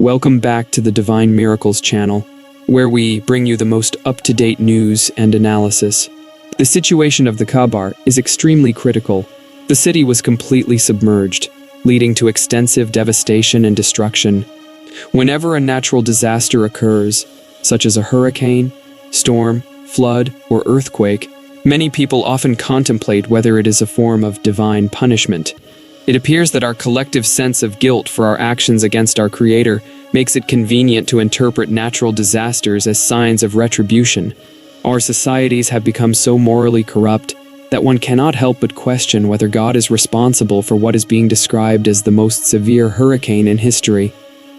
Welcome back to the Divine Miracles channel, where we bring you the most up-to-date news and analysis. The situation of the Kaaba is extremely critical. The city was completely submerged, leading to extensive devastation and destruction. Whenever a natural disaster occurs, such as a hurricane, storm, flood, or earthquake, many people often contemplate whether it is a form of divine punishment. It appears that our collective sense of guilt for our actions against our Creator makes it convenient to interpret natural disasters as signs of retribution. Our societies have become so morally corrupt that one cannot help but question whether God is responsible for what is being described as the most severe hurricane in history.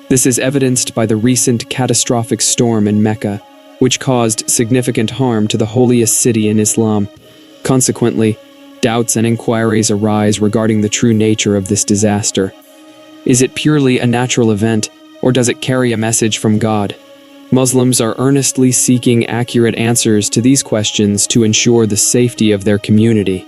This is evidenced by the recent catastrophic storm in Mecca, which caused significant harm to the holiest city in Islam. Consequently, doubts and inquiries arise regarding the true nature of this disaster. Is it purely a natural event, or does it carry a message from God? Muslims are earnestly seeking accurate answers to these questions to ensure the safety of their community.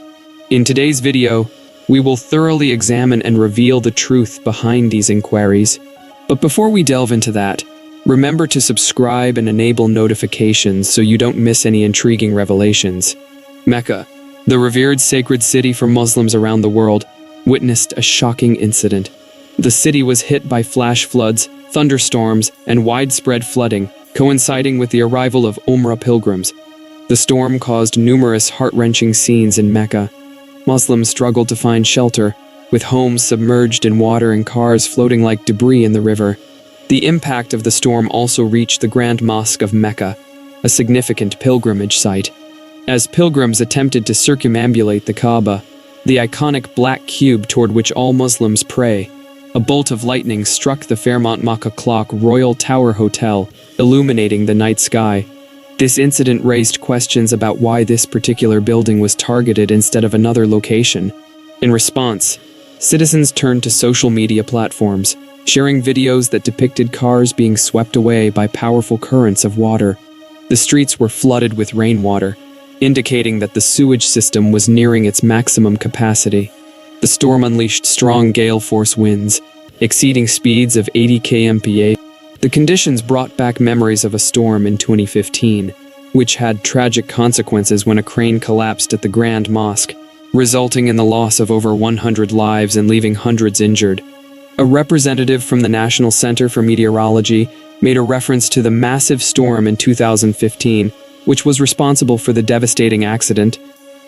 In today's video, we will thoroughly examine and reveal the truth behind these inquiries. But before we delve into that, remember to subscribe and enable notifications so you don't miss any intriguing revelations. Mecca, the revered sacred city for Muslims around the world, witnessed a shocking incident. The city was hit by flash floods, thunderstorms, and widespread flooding, coinciding with the arrival of Umrah pilgrims. The storm caused numerous heart-wrenching scenes in Mecca. Muslims struggled to find shelter, with homes submerged in water and cars floating like debris in the river. The impact of the storm also reached the Grand Mosque of Mecca, a significant pilgrimage site. As pilgrims attempted to circumambulate the Kaaba, the iconic black cube toward which all Muslims pray, a bolt of lightning struck the Fairmont Mecca Clock Royal Tower Hotel, illuminating the night sky. This incident raised questions about why this particular building was targeted instead of another location. In response, citizens turned to social media platforms, sharing videos that depicted cars being swept away by powerful currents of water. The streets were flooded with rainwater, indicating that the sewage system was nearing its maximum capacity. The storm unleashed strong gale force winds, exceeding speeds of 80 km/h. The conditions brought back memories of a storm in 2015, which had tragic consequences when a crane collapsed at the Grand Mosque, resulting in the loss of over 100 lives and leaving hundreds injured. A representative from the National Center for Meteorology made a reference to the massive storm in 2015, which was responsible for the devastating accident.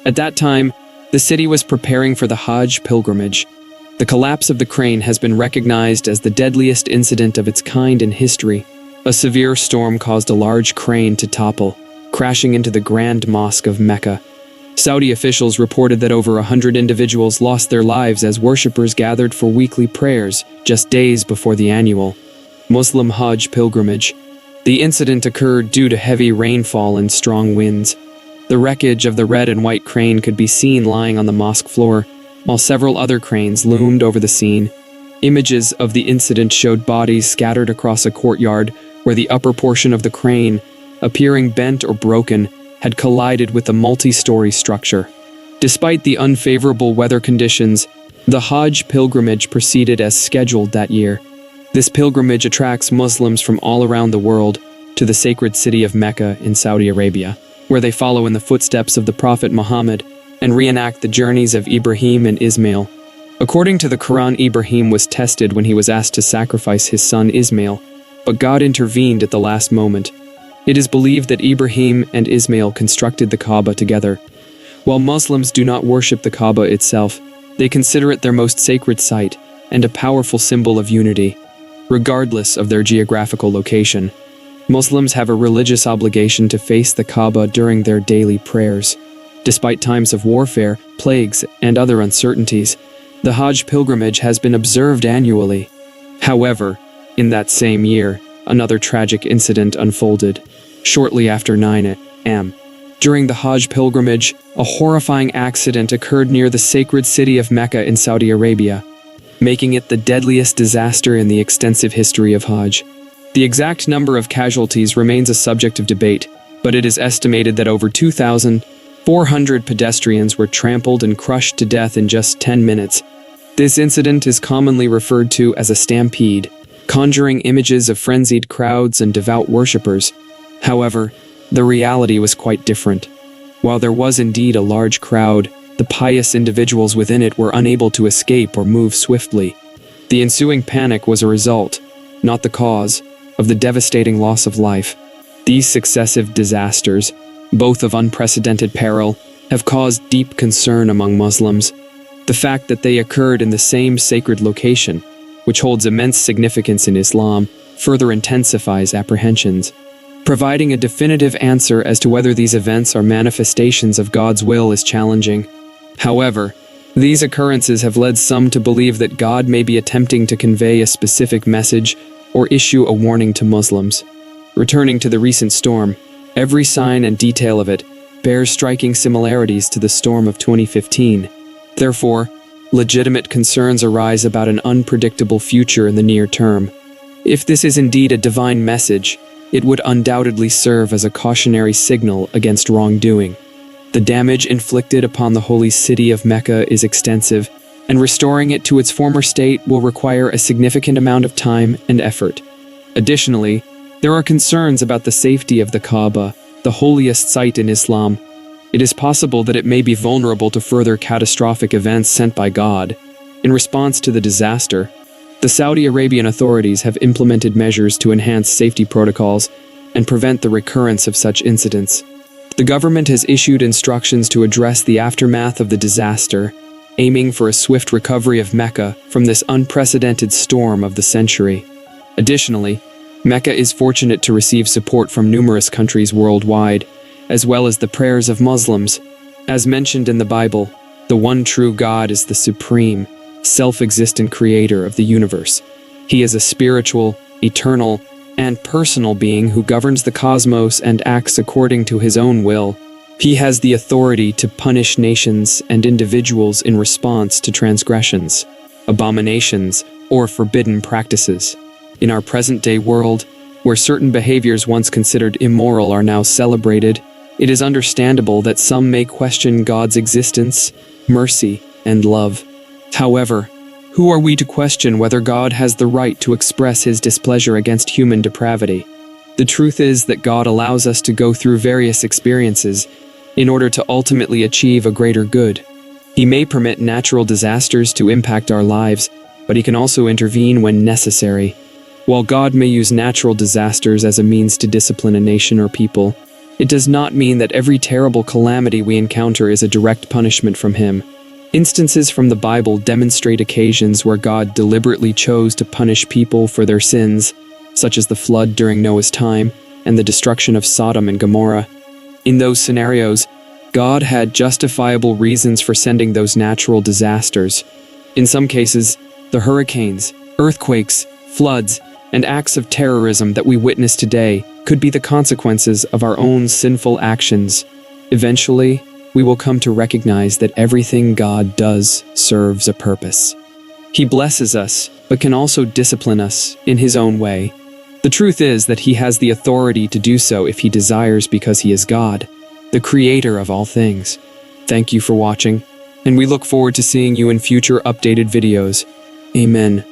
At that time, the city was preparing for the Hajj pilgrimage. The collapse of the crane has been recognized as the deadliest incident of its kind in history. A severe storm caused a large crane to topple, crashing into the Grand Mosque of Mecca. Saudi officials reported that over 100 individuals lost their lives as worshippers gathered for weekly prayers just days before the annual Muslim Hajj pilgrimage. The incident occurred due to heavy rainfall and strong winds. The wreckage of the red and white crane could be seen lying on the mosque floor, while several other cranes loomed over the scene. Images of the incident showed bodies scattered across a courtyard where the upper portion of the crane, appearing bent or broken, had collided with the multi-story structure. Despite the unfavorable weather conditions, the Hajj pilgrimage proceeded as scheduled that year. This pilgrimage attracts Muslims from all around the world to the sacred city of Mecca in Saudi Arabia, where they follow in the footsteps of the Prophet Muhammad and reenact the journeys of Ibrahim and Ismail. According to the Quran, Ibrahim was tested when he was asked to sacrifice his son Ismail, but God intervened at the last moment. It is believed that Ibrahim and Ismail constructed the Kaaba together. While Muslims do not worship the Kaaba itself, they consider it their most sacred site and a powerful symbol of unity. Regardless of their geographical location, Muslims have a religious obligation to face the Kaaba during their daily prayers. Despite times of warfare, plagues, and other uncertainties, the Hajj pilgrimage has been observed annually. However, in that same year, another tragic incident unfolded. Shortly after 9 a.m. during the Hajj pilgrimage, a horrifying accident occurred near the sacred city of Mecca in Saudi Arabia, making it the deadliest disaster in the extensive history of Hajj. The exact number of casualties remains a subject of debate, but it is estimated that over 2,400 pedestrians were trampled and crushed to death in just 10 minutes. This incident is commonly referred to as a stampede, conjuring images of frenzied crowds and devout worshippers. However, the reality was quite different. While there was indeed a large crowd, the pious individuals within it were unable to escape or move swiftly. The ensuing panic was a result, not the cause, of the devastating loss of life. These successive disasters, both of unprecedented peril, have caused deep concern among Muslims. The fact that they occurred in the same sacred location, which holds immense significance in Islam, further intensifies apprehensions. Providing a definitive answer as to whether these events are manifestations of God's will is challenging. However, these occurrences have led some to believe that God may be attempting to convey a specific message or issue a warning to Muslims. Returning to the recent storm, every sign and detail of it bears striking similarities to the storm of 2015. Therefore, legitimate concerns arise about an unpredictable future in the near term. If this is indeed a divine message, it would undoubtedly serve as a cautionary signal against wrongdoing. The damage inflicted upon the holy city of Mecca is extensive, and restoring it to its former state will require a significant amount of time and effort. Additionally, there are concerns about the safety of the Kaaba, the holiest site in Islam. It is possible that it may be vulnerable to further catastrophic events sent by God. In response to the disaster, the Saudi Arabian authorities have implemented measures to enhance safety protocols and prevent the recurrence of such incidents. The government has issued instructions to address the aftermath of the disaster, aiming for a swift recovery of Mecca from this unprecedented storm of the century. Additionally, Mecca is fortunate to receive support from numerous countries worldwide, as well as the prayers of Muslims. As mentioned in the Bible, the one true God is the supreme, self-existent creator of the universe. He is a spiritual, eternal, and personal being who governs the cosmos and acts according to his own will. He has the authority to punish nations and individuals in response to transgressions, abominations, or forbidden practices. In our present-day world, where certain behaviors once considered immoral are now celebrated, it is understandable that some may question God's existence, mercy, and love. However, who are we to question whether God has the right to express his displeasure against human depravity? The truth is that God allows us to go through various experiences in order to ultimately achieve a greater good. He may permit natural disasters to impact our lives, but he can also intervene when necessary. While God may use natural disasters as a means to discipline a nation or people, it does not mean that every terrible calamity we encounter is a direct punishment from him. Instances from the Bible demonstrate occasions where God deliberately chose to punish people for their sins, such as the flood during Noah's time and the destruction of Sodom and Gomorrah. In those scenarios, God had justifiable reasons for sending those natural disasters. In some cases, the hurricanes, earthquakes, floods, and acts of terrorism that we witness today could be the consequences of our own sinful actions. Eventually, we will come to recognize that everything God does serves a purpose. He blesses us, but can also discipline us in his own way. The truth is that he has the authority to do so if he desires because he is God, the creator of all things. Thank you for watching, and we look forward to seeing you in future updated videos. Amen.